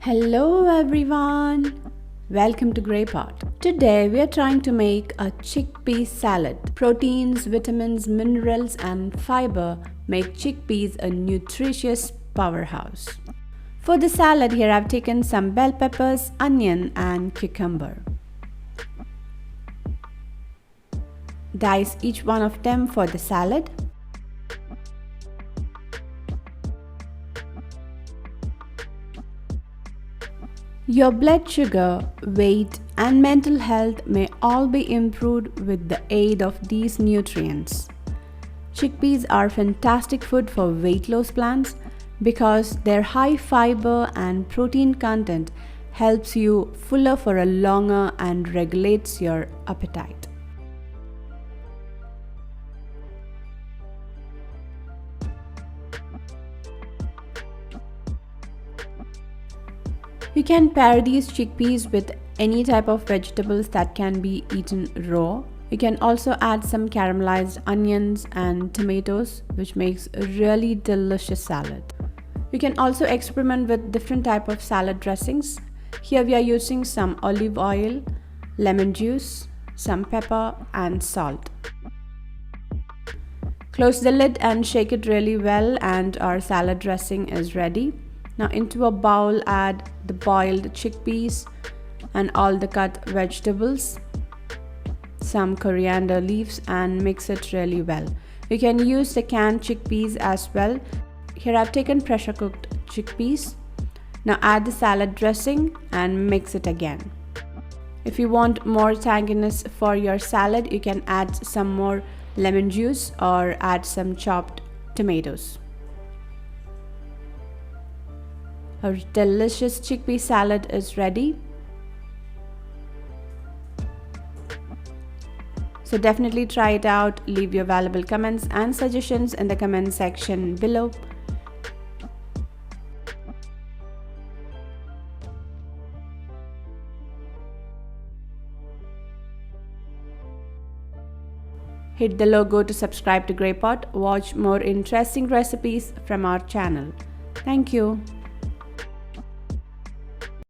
Hello everyone! Welcome to Grey Pot. Today we are trying to make a chickpea salad. Proteins, vitamins, minerals and fiber make chickpeas a nutritious powerhouse. For the salad here I've taken some bell peppers, onion and cucumber. Dice each one of them for the salad. Your blood sugar, weight, and mental health may all be improved with the aid of these nutrients. Chickpeas are fantastic food for weight loss plans because their high fiber and protein content helps you fuller for a longer and regulates your appetite. You can pair these chickpeas with any type of vegetables that can be eaten raw. You can also add some caramelized onions and tomatoes, which makes a really delicious salad. You can also experiment with different type of salad dressings. Here we are using some olive oil, lemon juice, some pepper and salt. Close the lid and shake it really well and our salad dressing is ready. Now into a bowl add the boiled chickpeas and all the cut vegetables, some coriander leaves and mix it really well. You can use the canned chickpeas as well. Here I've taken pressure cooked chickpeas. Now add the salad dressing and mix it again. If you want more tanginess for your salad, you can add some more lemon juice or add some chopped tomatoes. Our delicious chickpea salad is ready. So definitely try it out. Leave your valuable comments and suggestions in the comment section below. Hit the logo to subscribe to Grey Pot. Watch more interesting recipes from our channel. Thank you.